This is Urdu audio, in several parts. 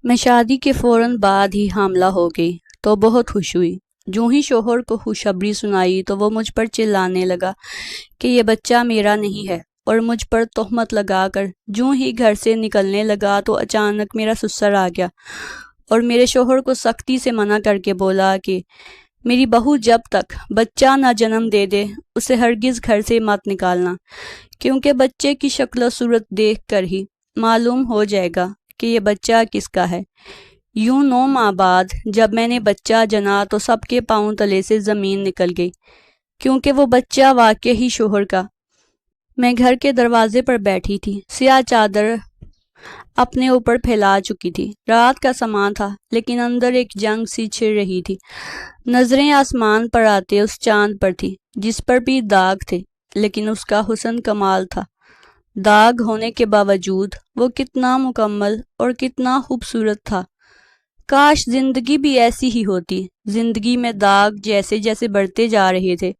میں شادی کے فوراً بعد ہی حاملہ ہو گئی تو بہت خوش ہوئی۔ جو ہی شوہر کو خوشخبری سنائی تو وہ مجھ پر چلانے لگا کہ یہ بچہ میرا نہیں ہے، اور مجھ پر تہمت لگا کر جو ہی گھر سے نکلنے لگا تو اچانک میرا سسر آ گیا اور میرے شوہر کو سختی سے منع کر کے بولا کہ میری بہو جب تک بچہ نہ جنم دے دے اسے ہرگز گھر سے مت نکالنا، کیونکہ بچے کی شکل و صورت دیکھ کر ہی معلوم ہو جائے گا کہ یہ بچہ کس کا ہے۔ یوں 9 ماہ بعد جب میں نے بچہ جنا تو سب کے پاؤں تلے سے زمین نکل گئی، کیونکہ وہ بچہ واقع ہی شوہر کا۔ میں گھر کے دروازے پر بیٹھی تھی، سیاہ چادر اپنے اوپر پھیلا چکی تھی۔ رات کا سماں تھا لیکن اندر ایک جنگ سی چھڑ رہی تھی۔ نظریں آسمان پر آتے اس چاند پر تھی جس پر بھی داغ تھے، لیکن اس کا حسن کمال تھا۔ داغ ہونے کے باوجود وہ کتنا مکمل اور کتنا خوبصورت تھا۔ کاش زندگی بھی ایسی ہی ہوتی۔ زندگی میں داغ جیسے جیسے بڑھتے جا رہے تھے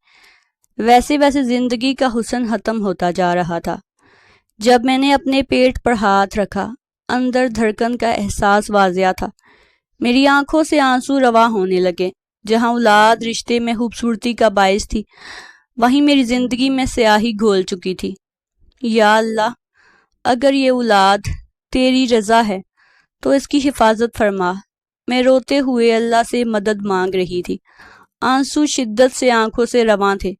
ویسے ویسے زندگی کا حسن ختم ہوتا جا رہا تھا۔ جب میں نے اپنے پیٹ پر ہاتھ رکھا، اندر دھڑکن کا احساس واضح تھا۔ میری آنکھوں سے آنسو رواں ہونے لگے۔ جہاں اولاد رشتے میں خوبصورتی کا باعث تھی، وہیں میری زندگی میں سیاہی گھول چکی تھی۔ یا اللہ، اگر یہ اولاد تیری رضا ہے تو اس کی حفاظت فرما۔ میں روتے ہوئے اللہ سے مدد مانگ رہی تھی۔ آنسو شدت سے آنکھوں سے رواں تھے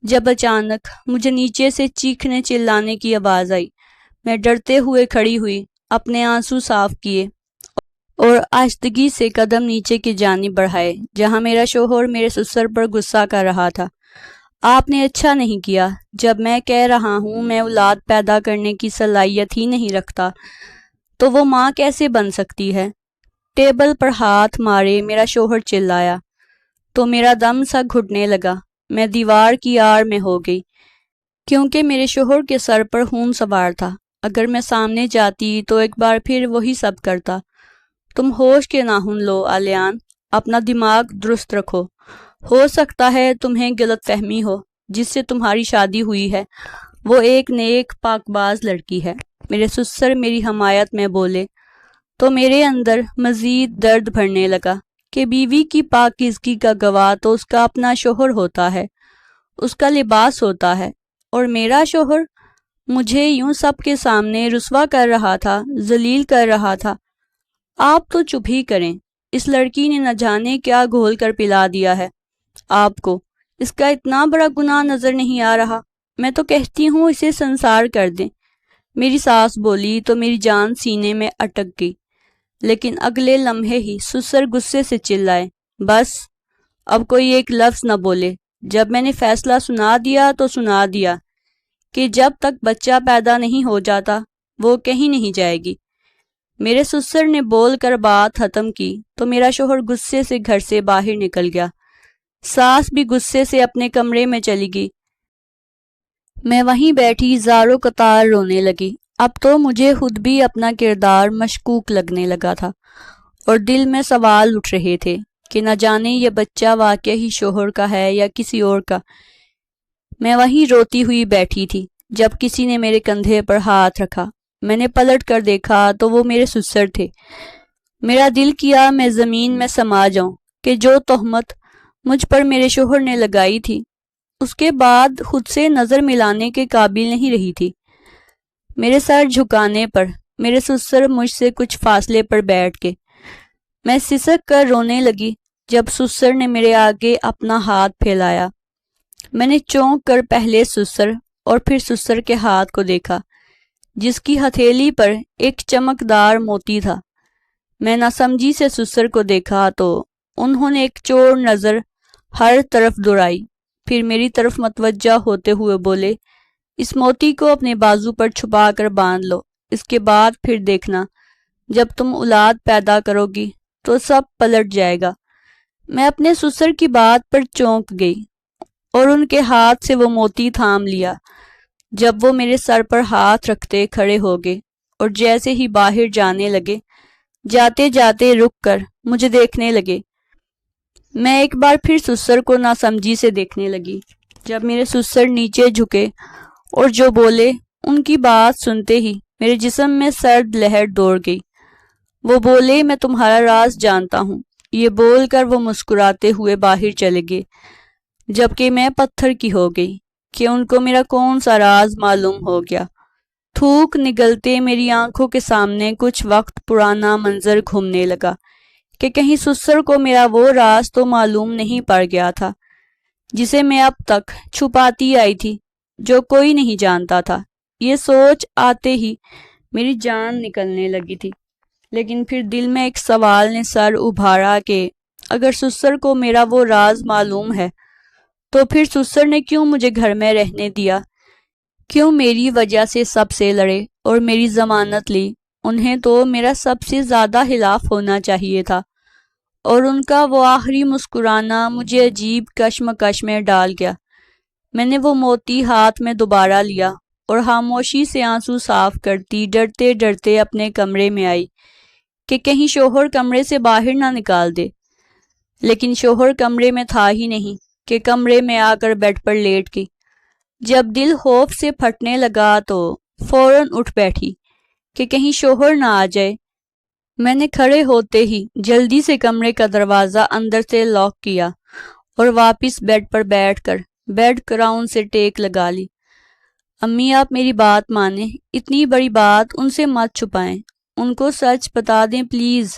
جب اچانک مجھے نیچے سے چیخنے چلانے کی آواز آئی۔ میں ڈرتے ہوئے کھڑی ہوئی، اپنے آنسو صاف کیے اور آہستگی سے قدم نیچے کی جانب بڑھائے جہاں میرا شوہر میرے سسر پر غصہ کر رہا تھا۔ آپ نے اچھا نہیں کیا۔ جب میں کہہ رہا ہوں میں اولاد پیدا کرنے کی صلاحیت ہی نہیں رکھتا تو وہ ماں کیسے بن سکتی ہے؟ ٹیبل پر ہاتھ مارے میرا شوہر چلایا تو میرا دم سا گھٹنے لگا۔ میں دیوار کی آڑ میں ہو گئی کیونکہ میرے شوہر کے سر پر خون سوار تھا۔ اگر میں سامنے جاتی تو ایک بار پھر وہی سب کرتا۔ تم ہوش کے ناخن لو آلیان، اپنا دماغ درست رکھو۔ ہو سکتا ہے تمہیں غلط فہمی ہو، جس سے تمہاری شادی ہوئی ہے وہ ایک نیک پاک باز لڑکی ہے۔ میرے سسر میری حمایت میں بولے تو میرے اندر مزید درد بھرنے لگا کہ بیوی کی پاکیزگی کا گواہ تو اس کا اپنا شوہر ہوتا ہے، اس کا لباس ہوتا ہے، اور میرا شوہر مجھے یوں سب کے سامنے رسوا کر رہا تھا، ذلیل کر رہا تھا۔ آپ تو چپ ہی کریں، اس لڑکی نے نہ جانے کیا گھول کر پلا دیا ہے آپ کو، اس کا اتنا بڑا گناہ نظر نہیں آ رہا؟ میں تو کہتی ہوں اسے سنسار کر دیں۔ میری ساس بولی تو میری جان سینے میں اٹک گئی، لیکن اگلے لمحے ہی سسر غصے سے چلائے، بس اب کوئی ایک لفظ نہ بولے۔ جب میں نے فیصلہ سنا دیا تو سنا دیا کہ جب تک بچہ پیدا نہیں ہو جاتا وہ کہیں نہیں جائے گی۔ میرے سسر نے بول کر بات ختم کی تو میرا شوہر غصے سے گھر سے باہر نکل گیا۔ ساس بھی غصے سے اپنے کمرے میں چلی گئی۔ میں وہیں بیٹھی زارو قطار رونے لگی۔ اب تو مجھے خود بھی اپنا کردار مشکوک لگنے لگا تھا اور دل میں سوال اٹھ رہے تھے کہ نہ جانے یہ بچہ واقع ہی شوہر کا ہے یا کسی اور کا۔ میں وہیں روتی ہوئی بیٹھی تھی جب کسی نے میرے کندھے پر ہاتھ رکھا۔ میں نے پلٹ کر دیکھا تو وہ میرے سسر تھے۔ میرا دل کیا میں زمین میں سما جاؤں کہ جو تہمت مجھ پر میرے شوہر نے لگائی تھی اس کے بعد خود سے نظر ملانے کے قابل نہیں رہی تھی۔ میرے سر جھکانے پر میرے سسر مجھ سے کچھ فاصلے پر بیٹھ گئے۔ میں سسک کر رونے لگی جب سسر نے میرے آگے اپنا ہاتھ پھیلایا۔ میں نے چونک کر پہلے سسر اور پھر سسر کے ہاتھ کو دیکھا جس کی ہتھیلی پر ایک چمکدار موتی تھا۔ میں ناسمجھی سے سسر کو دیکھا تو انہوں نے ایک چور نظر ہر طرف دوڑائی، پھر میری طرف متوجہ ہوتے ہوئے بولے، اس موتی کو اپنے بازو پر چھپا کر باندھ لو، اس کے بعد پھر دیکھنا جب تم اولاد پیدا کرو گی تو سب پلٹ جائے گا۔ میں اپنے سسر کی بات پر چونک گئی اور ان کے ہاتھ سے وہ موتی تھام لیا۔ جب وہ میرے سر پر ہاتھ رکھتے کھڑے ہو گئے اور جیسے ہی باہر جانے لگے، جاتے جاتے رک کر مجھے دیکھنے لگے۔ میں ایک بار پھر سسر کو ناسمجھی سے دیکھنے لگی۔ جب میرے سسر نیچے جھکے اور جو بولے، ان کی بات سنتے ہی میرے جسم میں سرد لہر دوڑ گئی وہ بولے میں تمہارا راز جانتا ہوں۔ یہ بول کر وہ مسکراتے ہوئے باہر چلے گئے، جبکہ میں پتھر کی ہو گئی کہ ان کو میرا کون سا راز معلوم ہو گیا۔ تھوک نگلتے میری آنکھوں کے سامنے کچھ وقت پرانا منظر گھومنے لگا کہ کہیں سسر کو میرا وہ راز تو معلوم نہیں پڑ گیا تھا جسے میں اب تک چھپاتی آئی تھی، جو کوئی نہیں جانتا تھا۔ یہ سوچ آتے ہی میری جان نکلنے لگی تھی، لیکن پھر دل میں ایک سوال نے سر ابھارا کہ اگر سسر کو میرا وہ راز معلوم ہے تو پھر سسر نے کیوں مجھے گھر میں رہنے دیا، کیوں میری وجہ سے سب سے لڑے اور میری ضمانت لی؟ انہیں تو میرا سب سے زیادہ خلاف ہونا چاہیے تھا، اور ان کا وہ آخری مسکرانا مجھے عجیب کشمکش میں ڈال گیا۔ میں نے وہ موتی ہاتھ میں دوبارہ لیا اور خاموشی سے آنسو صاف کرتی ڈرتے ڈرتے اپنے کمرے میں آئی کہ کہیں شوہر کمرے سے باہر نہ نکال دے، لیکن شوہر کمرے میں تھا ہی نہیں کہ کمرے میں آ کر بیڈ پر لیٹ گئی۔ جب دل خوف سے پھٹنے لگا تو فوراً اٹھ بیٹھی کہ کہیں شوہر نہ آ جائے۔ میں نے کھڑے ہوتے ہی جلدی سے کمرے کا دروازہ اندر سے لاک کیا اور واپس بیڈ پر بیٹھ کر بیڈ کراؤن سے ٹیک لگا لی۔ امی آپ میری بات مانیں، اتنی بڑی بات ان سے مت چھپائیں، ان کو سچ بتا دیں پلیز۔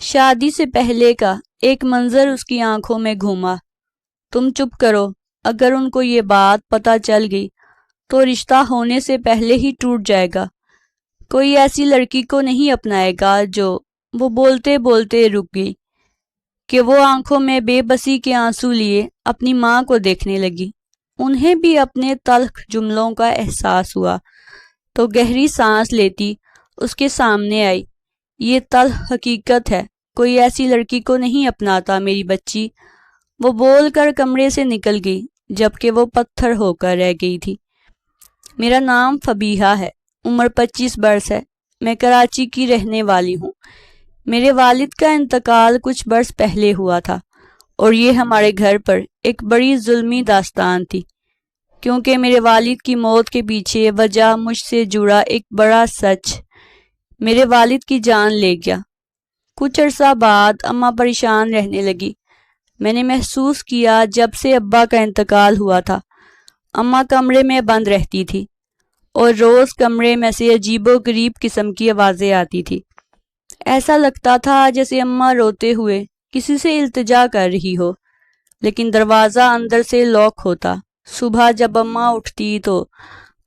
شادی سے پہلے کا ایک منظر اس کی آنکھوں میں گھوما۔ تم چپ کرو، اگر ان کو یہ بات پتہ چل گئی تو رشتہ ہونے سے پہلے ہی ٹوٹ جائے گا۔ کوئی ایسی لڑکی کو نہیں اپنائے گا جو… وہ بولتے بولتے رک گئی کہ وہ آنکھوں میں بے بسی کے آنسو لیے اپنی ماں کو دیکھنے لگی۔ انہیں بھی اپنے تلخ جملوں کا احساس ہوا تو گہری سانس لیتی اس کے سامنے آئی۔ یہ تلخ حقیقت ہے، کوئی ایسی لڑکی کو نہیں اپناتا میری بچی۔ وہ بول کر کمرے سے نکل گئی، جبکہ وہ پتھر ہو کر رہ گئی تھی۔ میرا نام فبیہہ ہے، عمر 25 برس ہے، میں کراچی کی رہنے والی ہوں۔ میرے والد کا انتقال کچھ برس پہلے ہوا تھا، اور یہ ہمارے گھر پر ایک بڑی ظلمی داستان تھی، کیونکہ میرے والد کی موت کے پیچھے وجہ مجھ سے جڑا ایک بڑا سچ میرے والد کی جان لے گیا۔ کچھ عرصہ بعد اماں پریشان رہنے لگی۔ میں نے محسوس کیا جب سے ابا کا انتقال ہوا تھا، اماں کمرے میں بند رہتی تھی اور روز کمرے میں سے عجیب و غریب قسم کی آوازیں آتی تھی۔ ایسا لگتا تھا جیسے اماں روتے ہوئے کسی سے التجا کر رہی ہو، لیکن دروازہ اندر سے لاک ہوتا۔ صبح جب اماں اٹھتی تو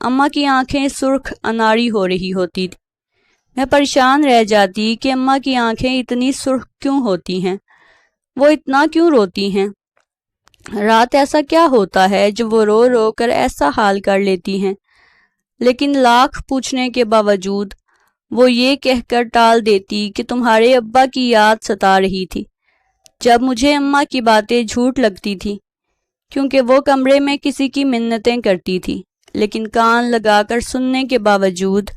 اماں کی آنکھیں سرخ اناری ہو رہی ہوتی تھی۔ میں پریشان رہ جاتی کہ اماں کی آنکھیں اتنی سرخ کیوں ہوتی ہیں، وہ اتنا کیوں روتی ہیں؟ رات ایسا کیا ہوتا ہے جو وہ رو رو کر ایسا حال کر لیتی ہیں؟ لیکن لاکھ پوچھنے کے باوجود وہ یہ کہہ کر ٹال دیتی کہ تمہارے ابا کی یاد ستا رہی تھی۔ جب مجھے اماں کی باتیں جھوٹ لگتی تھی، کیونکہ وہ کمرے میں کسی کی منتیں کرتی تھی، لیکن کان لگا کر سننے کے باوجود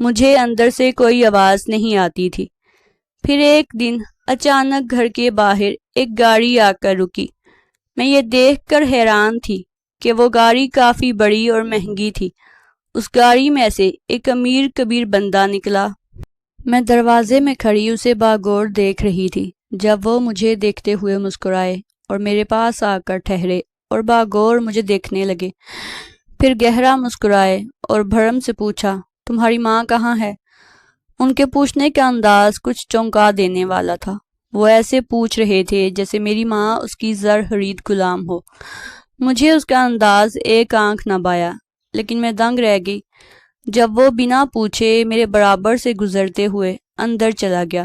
مجھے اندر سے کوئی آواز نہیں آتی تھی۔ پھر ایک دن اچانک گھر کے باہر ایک گاڑی آ کر رکی۔ میں یہ دیکھ کر حیران تھی کہ وہ گاڑی کافی بڑی اور مہنگی تھی۔ اس گاڑی میں سے ایک امیر کبیر بندہ نکلا۔ میں دروازے میں کھڑی اسے باغور دیکھ رہی تھی جب وہ مجھے دیکھتے ہوئے مسکرائے اور میرے پاس آ کر ٹھہرے اور باغور مجھے دیکھنے لگے۔ پھر گہرا مسکرائے اور بھرم سے پوچھا، تمہاری ماں کہاں ہے؟ ان کے پوچھنے کا انداز کچھ چونکا دینے والا تھا۔ وہ ایسے پوچھ رہے تھے جیسے میری ماں اس کی زر خرید غلام ہو۔ مجھے اس کا انداز ایک آنکھ نہ بایا، لیکن میں دنگ رہ گئی جب وہ بنا پوچھے میرے برابر سے گزرتے ہوئے اندر چلا گیا۔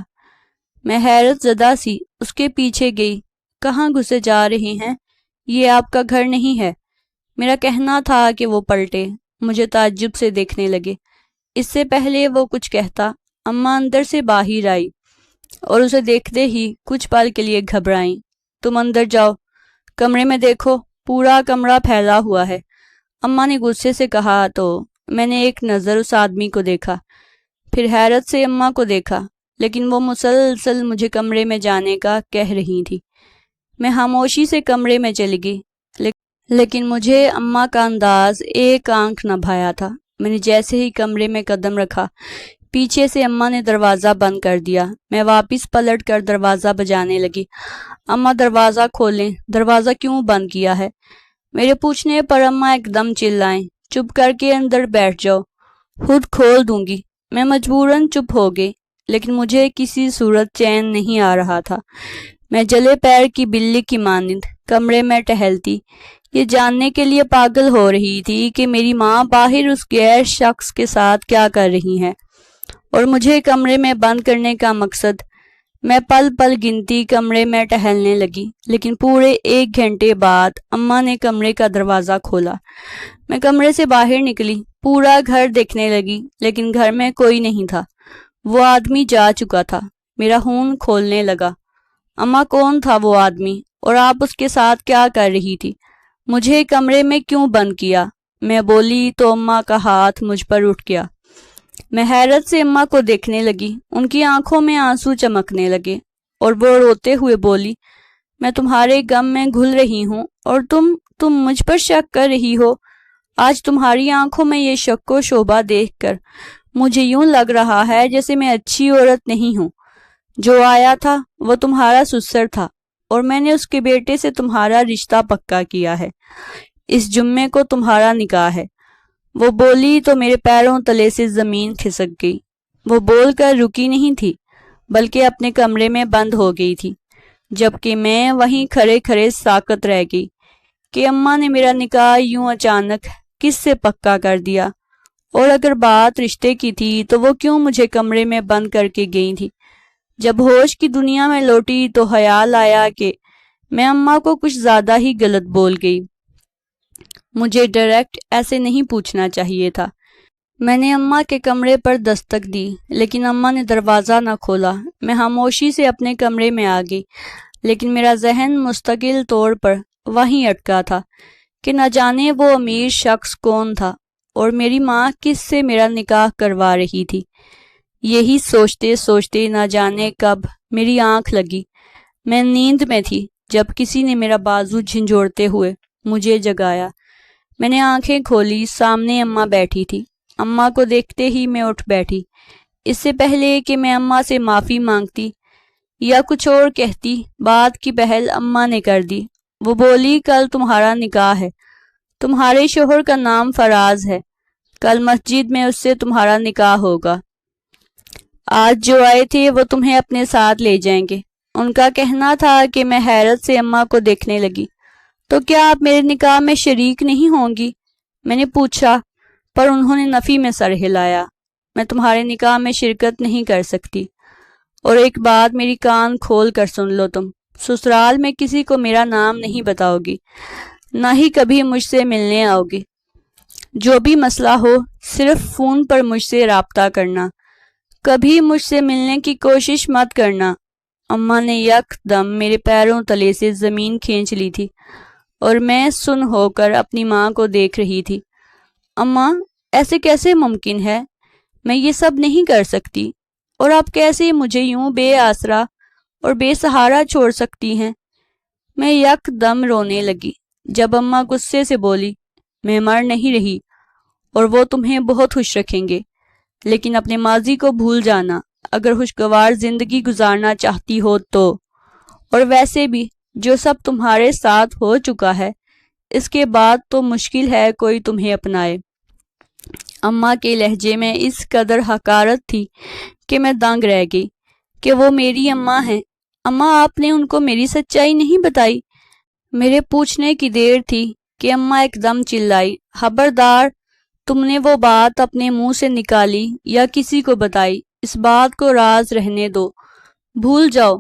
میں حیرت زدہ سی اس کے پیچھے گئی۔ کہاں گھسے جا رہے ہیں؟ یہ آپ کا گھر نہیں ہے۔ میرا کہنا تھا کہ وہ پلٹے، مجھے تعجب سے دیکھنے لگے۔ اس سے پہلے وہ کچھ کہتا، اماں اندر سے باہر آئی اور اسے دیکھتے ہی کچھ پل کے لیے گھبرائیں۔ تم اندر جاؤ، کمرے میں دیکھو، پورا کمرہ پھیلا ہوا ہے، اماں نے غصے سے کہا تو میں نے ایک نظر اس آدمی کو دیکھا، پھر حیرت سے اماں کو دیکھا، لیکن وہ مسلسل مجھے کمرے میں جانے کا کہہ رہی تھی۔ میں خاموشی سے کمرے میں چلی گئی، لیکن مجھے اماں کا انداز ایک آنکھ نہ بھایا تھا۔ میں نے جیسے ہی کمرے میں قدم رکھا پیچھے سے اماں نے دروازہ بند کر دیا۔ میں واپس پلٹ کر دروازہ بجانے لگی۔ اماں دروازہ کھولیں، دروازہ کیوں بند کیا ہے؟ میرے پوچھنے پر اماں ایک دم چلائیں، چپ کر کے اندر بیٹھ جاؤ، خود کھول دوں گی۔ میں مجبوراً چپ ہو گئی، لیکن مجھے کسی صورت چین نہیں آ رہا تھا۔ میں جلے پیر کی بلی کی مانند کمرے میں ٹہلتی، یہ جاننے کے لیے پاگل ہو رہی تھی کہ میری ماں باہر اس غیر شخص کے ساتھ کیا کر رہی ہے اور مجھے کمرے میں بند کرنے کا مقصد۔ میں پل پل گنتی کمرے میں ٹہلنے لگی، لیکن پورے 1 گھنٹے بعد اماں نے کمرے کا دروازہ کھولا۔ میں کمرے سے باہر نکلی، پورا گھر دیکھنے لگی، لیکن گھر میں کوئی نہیں تھا۔ وہ آدمی جا چکا تھا۔ میرا خون کھولنے لگا۔ اماں، کون تھا وہ آدمی اور آپ اس کے ساتھ کیا کر رہی تھی؟ مجھے کمرے میں کیوں بند کیا؟ میں بولی تو اماں کا ہاتھ مجھ پر اٹھ گیا۔ میں حیرت سے اماں کو دیکھنے لگی، ان کی آنکھوں میں آنسو چمکنے لگے اور وہ روتے ہوئے بولی، میں تمہارے غم میں گھل رہی ہوں اور تم مجھ پر شک کر رہی ہو۔ آج تمہاری آنکھوں میں یہ شک و شبہ دیکھ کر مجھے یوں لگ رہا ہے جیسے میں اچھی عورت نہیں ہوں۔ جو آیا تھا وہ تمہارا سسر تھا اور میں نے اس کے بیٹے سے تمہارا رشتہ پکا کیا ہے۔ اس جمعے کو تمہارا نکاح ہے۔ وہ بولی تو میرے پیروں تلے سے زمین کھسک گئی۔ وہ بول کر رکی نہیں تھی، بلکہ اپنے کمرے میں بند ہو گئی تھی، جبکہ میں وہیں کھڑے کھڑے ساکت رہ گئی کہ اماں نے میرا نکاح یوں اچانک کس سے پکا کر دیا، اور اگر بات رشتے کی تھی تو وہ کیوں مجھے کمرے میں بند کر کے گئی تھی۔ جب ہوش کی دنیا میں لوٹی تو خیال آیا کہ میں اماں کو کچھ زیادہ ہی غلط بول گئی۔ مجھے ڈائریکٹ ایسے نہیں پوچھنا چاہیے تھا۔ میں نے اماں کے کمرے پر دستک دی، لیکن اماں نے دروازہ نہ کھولا۔ میں خاموشی سے اپنے کمرے میں آ گئی، لیکن میرا ذہن مستقل طور پر وہیں اٹکا تھا کہ نہ جانے وہ امیر شخص کون تھا اور میری ماں کس سے میرا نکاح کروا رہی تھی۔ یہی سوچتے سوچتے نہ جانے کب میری آنکھ لگی۔ میں نیند میں تھی جب کسی نے میرا بازو جھنجھوڑتے ہوئے مجھے جگایا۔ میں نے آنکھیں کھولی، سامنے اماں بیٹھی تھی۔ اماں کو دیکھتے ہی میں اٹھ بیٹھی۔ اس سے پہلے کہ میں اماں سے معافی مانگتی یا کچھ اور کہتی، بات کی پہل اماں نے کر دی۔ وہ بولی، کل تمہارا نکاح ہے، تمہارے شوہر کا نام فراز ہے، کل مسجد میں اس سے تمہارا نکاح ہوگا۔ آج جو آئے تھے وہ تمہیں اپنے ساتھ لے جائیں گے۔ ان کا کہنا تھا کہ میں حیرت سے اماں کو دیکھنے لگی۔ تو کیا آپ میرے نکاح میں شریک نہیں ہوں گی؟ میں نے پوچھا، پر انہوں نے نفی میں سر ہلایا۔ میں تمہارے نکاح میں شرکت نہیں کر سکتی۔ اور ایک بات میری کان کھول کر سن لو، تم سسرال میں کسی کو میرا نام نہیں بتاؤ گی، نہ ہی کبھی مجھ سے ملنے آؤ گی۔ جو بھی مسئلہ ہو صرف فون پر مجھ سے رابطہ کرنا، کبھی مجھ سے ملنے کی کوشش مت کرنا۔ اماں نے یک دم میرے پیروں تلے سے زمین کھینچ لی تھی اور میں سن ہو کر اپنی ماں کو دیکھ رہی تھی۔ اماں، ایسے کیسے ممکن ہے؟ میں یہ سب نہیں کر سکتی، اور آپ کیسے مجھے یوں بے آسرا اور بے سہارا چھوڑ سکتی ہیں؟ میں یک دم رونے لگی جب اماں غصے سے بولی، میں مر نہیں رہی اور وہ تمہیں بہت خوش رکھیں گے، لیکن اپنے ماضی کو بھول جانا اگر خوشگوار زندگی گزارنا چاہتی ہو تو، اور ویسے بھی جو سب تمہارے ساتھ ہو چکا ہے اس کے بعد تو مشکل ہے کوئی تمہیں اپنائے۔ اماں کے لہجے میں اس قدر حقارت تھی کہ میں دنگ رہ گئی کہ وہ میری اماں ہیں۔ اماں، آپ نے ان کو میری سچائی نہیں بتائی؟ میرے پوچھنے کی دیر تھی کہ اماں ایک دم چلائی، خبردار، تم نے وہ بات اپنے منہ سے نکالی یا کسی کو بتائی، اس بات کو راز رہنے دو، بھول جاؤ۔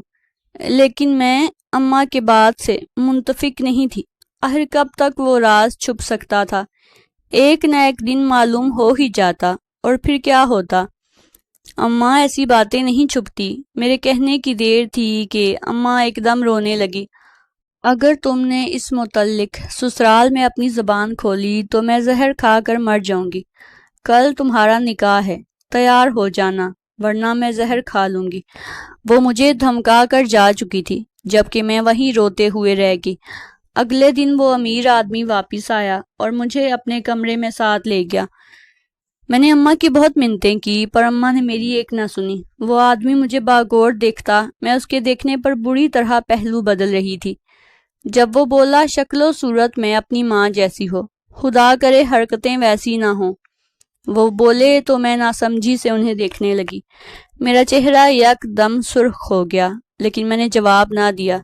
لیکن میں اماں کے بات سے منتفق نہیں تھی۔ آخر کب تک وہ راز چھپ سکتا تھا؟ ایک نہ ایک دن معلوم ہو ہی جاتا، اور پھر کیا ہوتا؟ اماں، ایسی باتیں نہیں چھپتی۔ میرے کہنے کی دیر تھی کہ اماں ایک دم رونے لگی۔ اگر تم نے اس متعلق سسرال میں اپنی زبان کھولی تو میں زہر کھا کر مر جاؤں گی۔ کل تمہارا نکاح ہے، تیار ہو جانا، ورنہ میں زہر کھا لوں گی۔ وہ مجھے دھمکا کر جا چکی تھی، جبکہ میں وہیں روتے ہوئے رہ گئی۔ اگلے دن وہ امیر آدمی واپس آیا اور مجھے اپنے کمرے میں ساتھ لے گیا۔ میں نے اماں کی بہت منتیں کی پر اماں نے میری ایک نہ سنی۔ وہ آدمی مجھے باغور دیکھتا، میں اس کے دیکھنے پر بری طرح پہلو بدل رہی تھی۔ جب وہ بولا شکل و صورت میں اپنی ماں جیسی ہو، خدا کرے حرکتیں ویسی نہ ہوں۔ وہ بولے تو میں ناسمجھی سے انہیں دیکھنے لگی۔ میرا چہرہ یک دم سرخ ہو گیا، لیکن میں نے جواب نہ دیا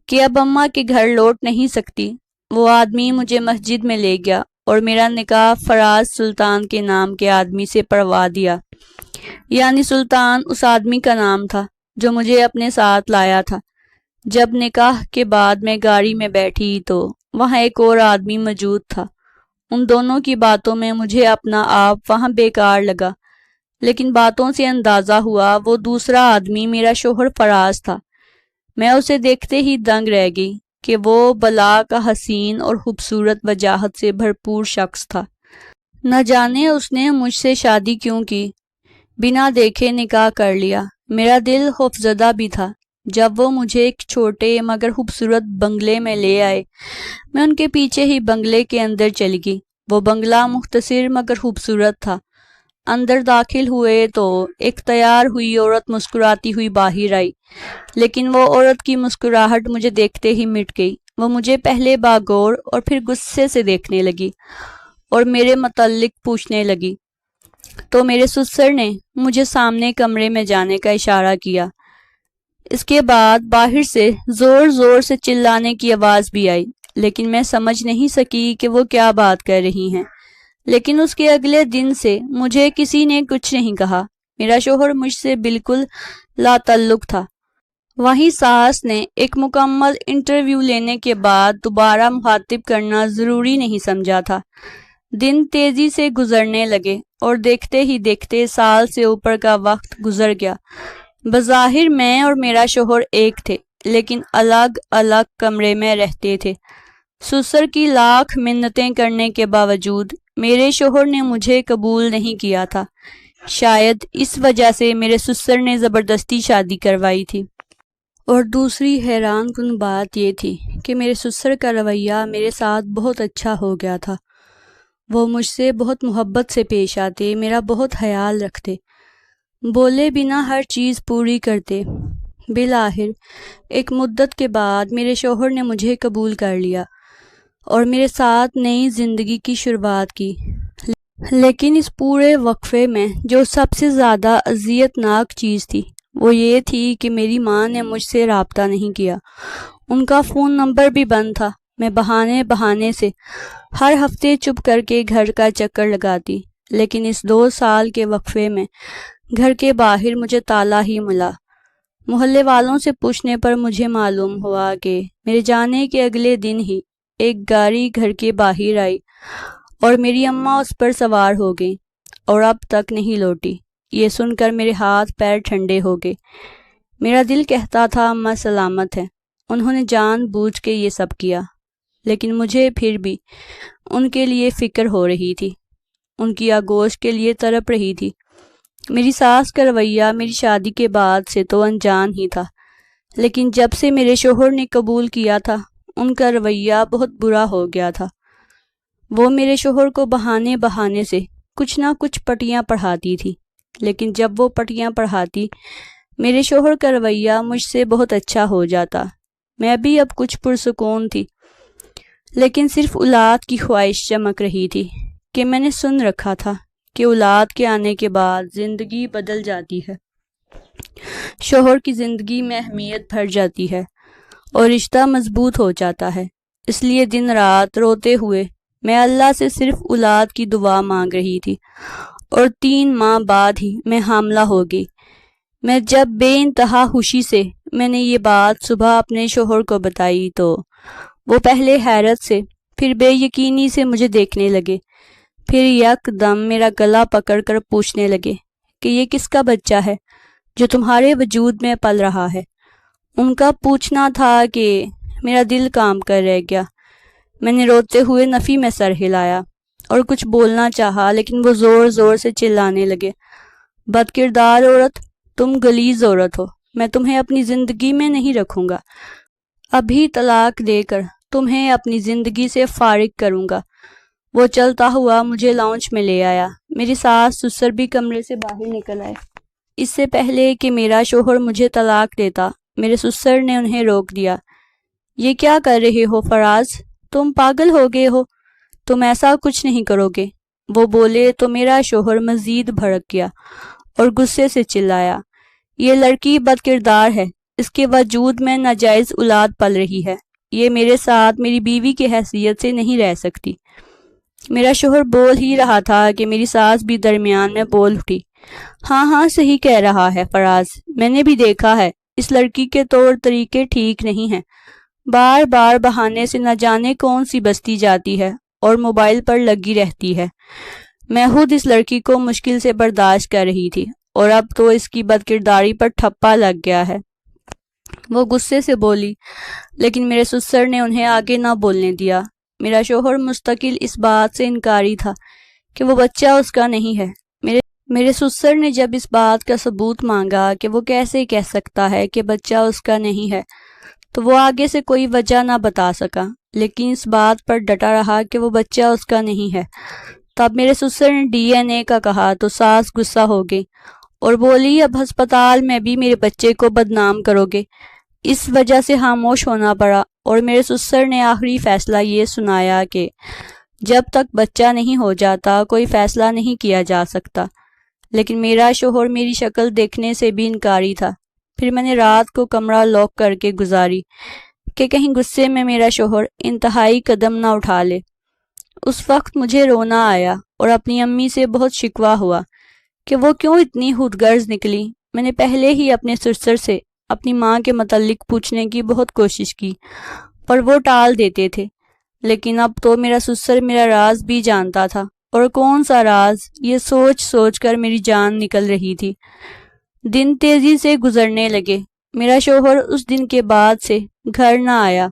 کہ اب اماں کے گھر لوٹ نہیں سکتی۔ وہ آدمی مجھے مسجد میں لے گیا اور میرا نکاح فراز سلطان کے نام کے آدمی سے پڑھوا دیا۔ یعنی سلطان اس آدمی کا نام تھا جو مجھے اپنے ساتھ لایا تھا۔ جب نکاح کے بعد میں گاڑی میں بیٹھی تو وہاں ایک اور آدمی موجود تھا۔ ان دونوں کی باتوں میں مجھے اپنا آپ وہاں بیکار لگا، لیکن باتوں سے اندازہ ہوا وہ دوسرا آدمی میرا شوہر فراز تھا۔ میں اسے دیکھتے ہی دنگ رہ گئی کہ وہ بلا کا حسین اور خوبصورت وجاہت سے بھرپور شخص تھا۔ نہ جانے اس نے مجھ سے شادی کیوں کی، بنا دیکھے نکاح کر لیا۔ میرا دل خوفزدہ بھی تھا۔ جب وہ مجھے ایک چھوٹے مگر خوبصورت بنگلے میں لے آئے، میں ان کے پیچھے ہی بنگلے کے اندر چلی گئی۔ وہ بنگلہ مختصر مگر خوبصورت تھا۔ اندر داخل ہوئے تو ایک تیار ہوئی عورت مسکراتی ہوئی باہر آئی، لیکن وہ عورت کی مسکراہٹ مجھے دیکھتے ہی مٹ گئی۔ وہ مجھے پہلے باغور اور پھر غصے سے دیکھنے لگی اور میرے متعلق پوچھنے لگی، تو میرے سسر نے مجھے سامنے کمرے میں جانے کا اشارہ کیا۔ اس کے بعد باہر سے زور زور سے چلانے کی آواز بھی آئی، لیکن میں سمجھ نہیں سکی کہ وہ کیا بات کر رہی ہیں۔ لیکن اس کے اگلے دن سے مجھے کسی نے کچھ نہیں کہا۔ میرا شوہر مجھ سے بالکل لا تعلق تھا۔ وہیں ساس نے ایک مکمل انٹرویو لینے کے بعد دوبارہ مخاطب کرنا ضروری نہیں سمجھا تھا۔ دن تیزی سے گزرنے لگے اور دیکھتے ہی دیکھتے سال سے اوپر کا وقت گزر گیا۔ بظاہر میں اور میرا شوہر ایک تھے، لیکن الگ الگ کمرے میں رہتے تھے۔ سسر کی لاکھ منتیں کرنے کے باوجود میرے شوہر نے مجھے قبول نہیں کیا تھا۔ شاید اس وجہ سے میرے سسر نے زبردستی شادی کروائی تھی۔ اور دوسری حیران کن بات یہ تھی کہ میرے سسر کا رویہ میرے ساتھ بہت اچھا ہو گیا تھا۔ وہ مجھ سے بہت محبت سے پیش آتے، میرا بہت خیال رکھتے، بولے بنا ہر چیز پوری کرتے۔ بالآخر ایک مدت کے بعد میرے شوہر نے مجھے قبول کر لیا اور میرے ساتھ نئی زندگی کی شروعات کی۔ لیکن اس پورے وقفے میں جو سب سے زیادہ اذیت ناک چیز تھی وہ یہ تھی کہ میری ماں نے مجھ سے رابطہ نہیں کیا۔ ان کا فون نمبر بھی بند تھا۔ میں بہانے سے ہر ہفتے چپ کر کے گھر کا چکر لگاتی، لیکن اس 2 سال کے وقفے میں گھر کے باہر مجھے تالا ہی ملا۔ محلے والوں سے پوچھنے پر مجھے معلوم ہوا کہ میرے جانے کے اگلے دن ہی ایک گاڑی گھر کے باہر آئی اور میری اماں اس پر سوار ہو گئی اور اب تک نہیں لوٹی۔ یہ سن کر میرے ہاتھ پیر ٹھنڈے ہو گئے۔ میرا دل کہتا تھا اماں سلامت ہے، انہوں نے جان بوجھ کے یہ سب کیا، لیکن مجھے پھر بھی ان کے لیے فکر ہو رہی تھی، ان کی آگوش کے لیے تڑپ رہی تھی۔ میری ساس کا رویہ میری شادی کے بعد سے تو انجان ہی تھا، لیکن جب سے میرے شوہر نے قبول کیا تھا ان کا رویہ بہت برا ہو گیا تھا۔ وہ میرے شوہر کو بہانے سے کچھ نہ کچھ پٹیاں پڑھاتی تھی، لیکن جب وہ پٹیاں پڑھاتی میرے شوہر کا رویہ مجھ سے بہت اچھا ہو جاتا۔ میں بھی اب کچھ پرسکون تھی، لیکن صرف اولاد کی خواہش چمک رہی تھی کہ میں نے سن رکھا تھا کہ اولاد کے آنے کے بعد زندگی بدل جاتی ہے، شوہر کی زندگی میں اہمیت بڑھ جاتی ہے اور رشتہ مضبوط ہو جاتا ہے۔ اس لیے دن رات روتے ہوئے میں اللہ سے صرف اولاد کی دعا مانگ رہی تھی، اور 3 ماہ بعد ہی میں حاملہ ہو گئی۔ میں جب بے انتہا خوشی سے میں نے یہ بات صبح اپنے شوہر کو بتائی تو وہ پہلے حیرت سے پھر بے یقینی سے مجھے دیکھنے لگے، پھر یک دم میرا گلا پکڑ کر پوچھنے لگے کہ یہ کس کا بچہ ہے جو تمہارے وجود میں پل رہا ہے۔ ان کا پوچھنا تھا کہ میرا دل کام کر رہ گیا۔ میں نے روتے ہوئے نفی میں سر ہلایا اور کچھ بولنا چاہا، لیکن وہ زور زور سے چلانے لگے، بد کردار عورت، تم غلیظ عورت ہو، میں تمہیں اپنی زندگی میں نہیں رکھوں گا، ابھی طلاق دے کر تمہیں اپنی زندگی سے فارغ کروں گا۔ وہ چلتا ہوا مجھے لاؤنج میں لے آیا۔ میری ساس سسر بھی کمرے سے باہر نکل آئے۔ اس سے پہلے کہ میرا شوہر مجھے طلاق دیتا، میرے سسر نے انہیں روک دیا۔ یہ کیا کر رہے ہو فراز؟ تم پاگل ہو گئے ہو، تم ایسا کچھ نہیں کرو گے۔ وہ بولے تو میرا شوہر مزید بھڑک گیا اور غصے سے چلایا، یہ لڑکی بد کردار ہے، اس کے وجود میں ناجائز اولاد پل رہی ہے، یہ میرے ساتھ میری بیوی کی حیثیت سے نہیں رہ سکتی۔ میرا شوہر بول ہی رہا تھا کہ میری ساس بھی درمیان میں بول اٹھی، ہاں ہاں صحیح کہہ رہا ہے فراز، میں نے بھی دیکھا ہے، اس لڑکی کے طور طریقے ٹھیک نہیں ہیں، بار بار بہانے سے نہ جانے کون سی بستی جاتی ہے اور موبائل پر لگی رہتی ہے۔ میں خود اس لڑکی کو مشکل سے برداشت کر رہی تھی اور اب تو اس کی بد کرداری پر ٹھپا لگ گیا ہے۔ وہ غصے سے بولی، لیکن میرے سسر نے انہیں آگے نہ بولنے دیا۔ میرا شوہر مستقل اس بات سے انکاری تھا کہ وہ بچہ اس کا نہیں ہے۔ میرے سسر نے جب اس بات کا ثبوت مانگا کہ وہ کیسے کہہ سکتا ہے کہ بچہ اس کا نہیں ہے، تو وہ آگے سے کوئی وجہ نہ بتا سکا، لیکن اس بات پر ڈٹا رہا کہ وہ بچہ اس کا نہیں ہے۔ تب میرے سسر نے DNA کا کہا تو ساس غصہ ہو گئی اور بولی، اب ہسپتال میں بھی میرے بچے کو بدنام کرو گے۔ اس وجہ سے خاموش ہونا پڑا اور میرے سسر نے آخری فیصلہ یہ سنایا کہ جب تک بچہ نہیں ہو جاتا کوئی فیصلہ نہیں کیا جا سکتا۔ لیکن میرا شوہر میری شکل دیکھنے سے بھی انکاری تھا۔ پھر میں نے رات کو کمرہ لاک کر کے گزاری کہ کہیں غصے میں میرا شوہر انتہائی قدم نہ اٹھا لے۔ اس وقت مجھے رونا آیا اور اپنی امی سے بہت شکوہ ہوا کہ وہ کیوں اتنی خود غرض نکلی۔ میں نے پہلے ہی اپنے سسر سے اپنی ماں کے متعلق پوچھنے کی بہت کوشش کی پر وہ ٹال دیتے تھے، لیکن اب تو میرا سسر میرا راز بھی جانتا تھا، اور کون سا راز، یہ سوچ سوچ کر میری جان نکل رہی تھی۔ دن تیزی سے گزرنے لگے۔ میرا شوہر اس دن کے بعد سے گھر نہ آیا۔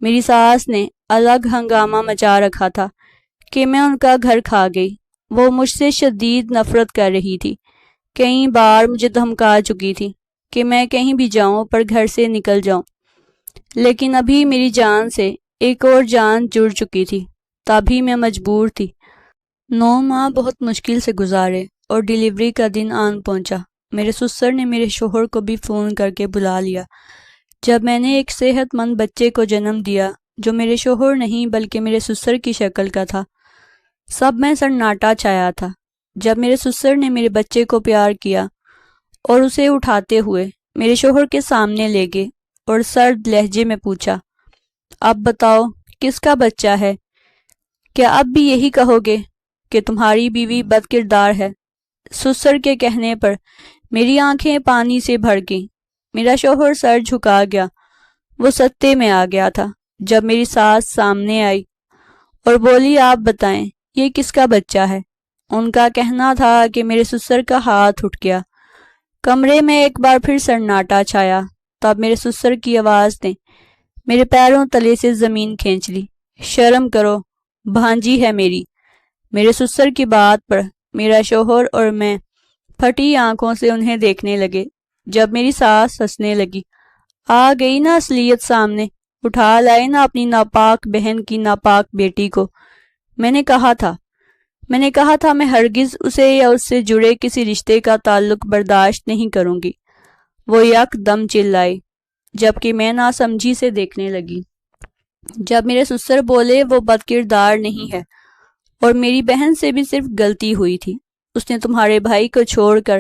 میری ساس نے الگ ہنگامہ مچا رکھا تھا کہ میں ان کا گھر کھا گئی۔ وہ مجھ سے شدید نفرت کر رہی تھی، کئی بار مجھے دھمکا چکی تھی کہ میں کہیں بھی جاؤں پر گھر سے نکل جاؤں، لیکن ابھی میری جان سے ایک اور جان جڑ چکی تھی، تبھی میں مجبور تھی۔ 9 ماہ بہت مشکل سے گزارے اور ڈیلیوری کا دن آن پہنچا۔ میرے سسر نے میرے شوہر کو بھی فون کر کے بلا لیا۔ جب میں نے ایک صحت مند بچے کو جنم دیا جو میرے شوہر نہیں بلکہ میرے سسر کی شکل کا تھا، سب میں سناٹا چھایا تھا۔ جب میرے سسر نے میرے بچے کو پیار کیا اور اسے اٹھاتے ہوئے میرے شوہر کے سامنے لے گئے اور سرد لہجے میں پوچھا، اب بتاؤ کس کا بچہ ہے؟ کیا اب بھی یہی کہو گے کہ تمہاری بیوی بد کردار ہے؟ سسر کے کہنے پر میری آنکھیں پانی سے بھر گئیں۔ میرا شوہر سر جھکا گیا، وہ ستے میں آ گیا تھا جب میری ساس سامنے آئی اور بولی، آپ بتائیں یہ کس کا بچہ ہے؟ ان کا کہنا تھا کہ میرے سسر کا ہاتھ اٹھ گیا۔ کمرے میں ایک بار پھر سناٹا چھایا۔ تب میرے سسر کی آواز نے میرے پیروں تلے سے زمین کھینچ لی، شرم کرو، بھانجی ہے میری۔ میرے سسر کی بات پر میرا شوہر اور میں پھٹی آنکھوں سے انہیں دیکھنے لگے۔ جب میری ساس ہنسنے لگی، آ گئی نا اصلیت سامنے، اٹھا لائے نا اپنی ناپاک بہن کی ناپاک بیٹی کو۔ میں نے کہا تھا میں ہرگز اسے یا اس سے جڑے کسی رشتے کا تعلق برداشت نہیں کروں گی۔ وہ یک دم چلائی، جبکہ میں ناسمجھی سے دیکھنے لگی۔ جب میرے سسر بولے، وہ بد کردار نہیں ہے اور میری بہن سے بھی صرف غلطی ہوئی تھی، اس نے تمہارے بھائی کو چھوڑ کر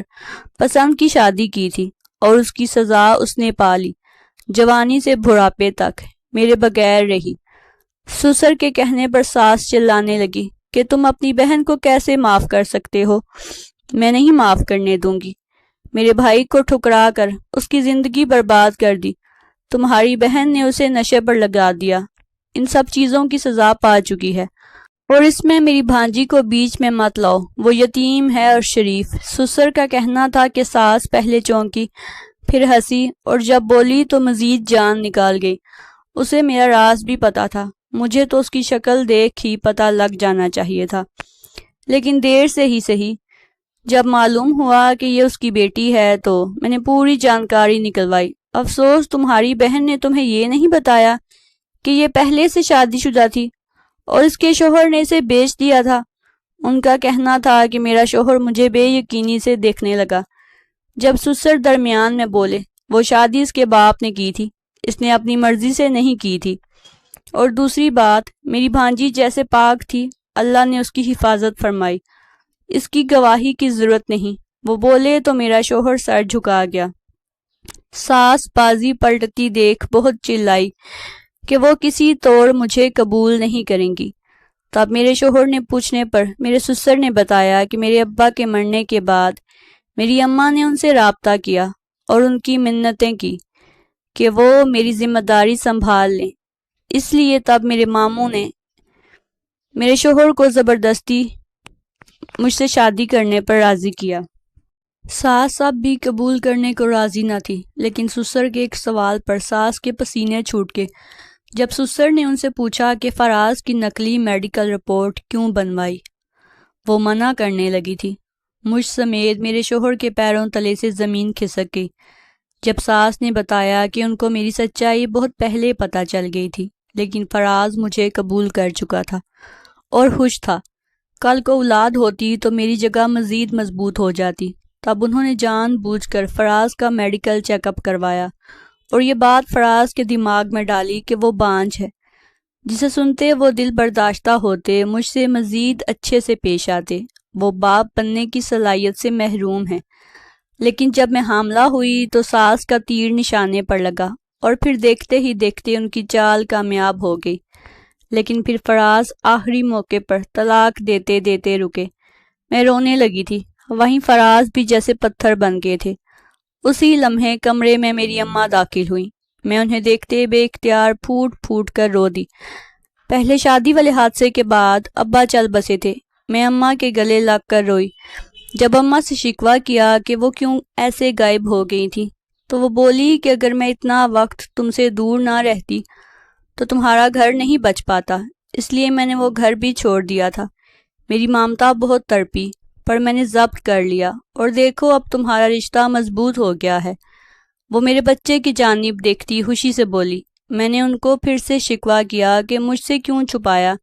پسند کی شادی کی تھی اور اس کی سزا اس نے پا لی، جوانی سے بڑھاپے تک میرے بغیر رہی۔ سسر کے کہنے پر ساس چلانے لگی کہ تم اپنی بہن کو کیسے معاف کر سکتے ہو؟ میں نہیں معاف کرنے دوں گی۔ میرے بھائی کو ٹھکرا کر اس کی زندگی برباد کر دی، تمہاری بہن نے اسے نشے پر لگا دیا، ان سب چیزوں کی سزا پا چکی ہے، اور اس میں میری بھانجی کو بیچ میں مت لاؤ، وہ یتیم ہے اور شریف۔ سسر کا کہنا تھا کہ ساس پہلے چونکی، پھر ہنسی اور جب بولی تو مزید جان نکال گئی۔ اسے میرا راز بھی پتا تھا، مجھے تو اس کی شکل دیکھ ہی پتہ لگ جانا چاہیے تھا، لیکن دیر سے ہی صحیح۔ جب معلوم ہوا کہ یہ اس کی بیٹی ہے تو میں نے پوری جانکاری نکلوائی۔ افسوس تمہاری بہن نے تمہیں یہ نہیں بتایا کہ یہ پہلے سے شادی شدہ تھی اور اس کے شوہر نے اسے بیچ دیا تھا۔ ان کا کہنا تھا کہ میرا شوہر مجھے بے یقینی سے دیکھنے لگا۔ جب سسر درمیان میں بولے، وہ شادی اس کے باپ نے کی تھی، اس نے اپنی مرضی سے نہیں کی تھی، اور دوسری بات، میری بھانجی جیسے پاک تھی، اللہ نے اس کی حفاظت فرمائی، اس کی گواہی کی ضرورت نہیں۔ وہ بولے تو میرا شوہر سر جھکا گیا۔ ساس بازی پلٹتی دیکھ بہت چلائی کہ وہ کسی طور مجھے قبول نہیں کریں گی۔ تب میرے شوہر نے پوچھنے پر میرے سسر نے بتایا کہ میرے ابا کے مرنے کے بعد میری اماں نے ان سے رابطہ کیا اور ان کی منتیں کی کہ وہ میری ذمہ داری سنبھال لیں۔ اس لیے تب میرے ماموں نے میرے شوہر کو زبردستی مجھ سے شادی کرنے پر راضی کیا۔ ساس اب بھی قبول کرنے کو راضی نہ تھی، لیکن سسر کے ایک سوال پر ساس کے پسینے چھوٹ گئے جب سسر نے ان سے پوچھا کہ فراز کی نقلی میڈیکل رپورٹ کیوں بنوائی۔ وہ منع کرنے لگی تھی۔ مجھ سمیت میرے شوہر کے پیروں تلے سے زمین کھسک گئی جب ساس نے بتایا کہ ان کو میری سچائی بہت پہلے پتہ چل گئی تھی، لیکن فراز مجھے قبول کر چکا تھا اور خوش تھا۔ کل کو اولاد ہوتی تو میری جگہ مزید مضبوط ہو جاتی۔ تب انہوں نے جان بوجھ کر فراز کا میڈیکل چیک اپ کروایا اور یہ بات فراز کے دماغ میں ڈالی کہ وہ بانجھ ہے، جسے سنتے وہ دل برداشتہ ہوتے، مجھ سے مزید اچھے سے پیش آتے، وہ باپ بننے کی صلاحیت سے محروم ہے۔ لیکن جب میں حاملہ ہوئی تو ساس کا تیر نشانے پر لگا اور پھر دیکھتے ہی دیکھتے ان کی چال کامیاب ہو گئی۔ لیکن پھر فراز آخری موقع پر طلاق دیتے دیتے رکے۔ میں رونے لگی تھی، وہیں فراز بھی جیسے پتھر بن گئے تھے۔ اسی لمحے کمرے میں میری اماں داخل ہوئی۔ میں انہیں دیکھتے بے اختیار پھوٹ پھوٹ کر رو دی۔ پہلے شادی والے حادثے کے بعد ابا چل بسے تھے۔ میں اماں کے گلے لگ کر روئی۔ جب اماں سے شکوہ کیا کہ وہ کیوں ایسے غائب ہو گئی تھی تو وہ بولی کہ اگر میں اتنا وقت تم سے دور نہ رہتی تو تمہارا گھر نہیں بچ پاتا، اس لیے میں نے وہ گھر بھی چھوڑ دیا تھا۔ میری مامتا بہت تڑپی پر میں نے ضبط کر لیا، اور دیکھو اب تمہارا رشتہ مضبوط ہو گیا ہے۔ وہ میرے بچے کی جانب دیکھتی خوشی سے بولی۔ میں نے ان کو پھر سے شکوہ کیا کہ مجھ سے کیوں چھپایا،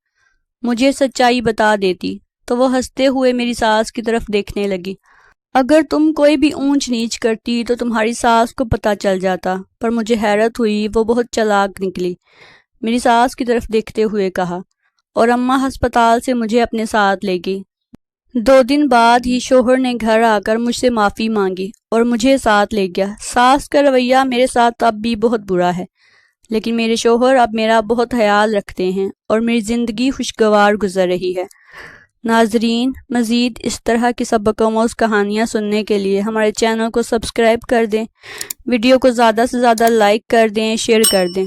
مجھے سچائی بتا دیتی، تو وہ ہنستے ہوئے میری ساس کی طرف دیکھنے لگی۔ اگر تم کوئی بھی اونچ نیچ کرتی تو تمہاری ساس کو پتہ چل جاتا، پر مجھے حیرت ہوئی وہ بہت چلاک نکلی، میری ساس کی طرف دیکھتے ہوئے کہا، اور اماں ہسپتال سے مجھے اپنے ساتھ لے گئی۔ 2 دن بعد ہی شوہر نے گھر آ کر مجھ سے معافی مانگی اور مجھے ساتھ لے گیا۔ ساس کا رویہ میرے ساتھ اب بھی بہت برا ہے، لیکن میرے شوہر اب میرا بہت خیال رکھتے ہیں اور میری زندگی خوشگوار گزر رہی ہے۔ ناظرین، مزید اس طرح کی سبق آموز کہانیاں سننے کے لیے ہمارے چینل کو سبسکرائب کر دیں، ویڈیو کو زیادہ سے زیادہ لائک کر دیں، شیئر کر دیں۔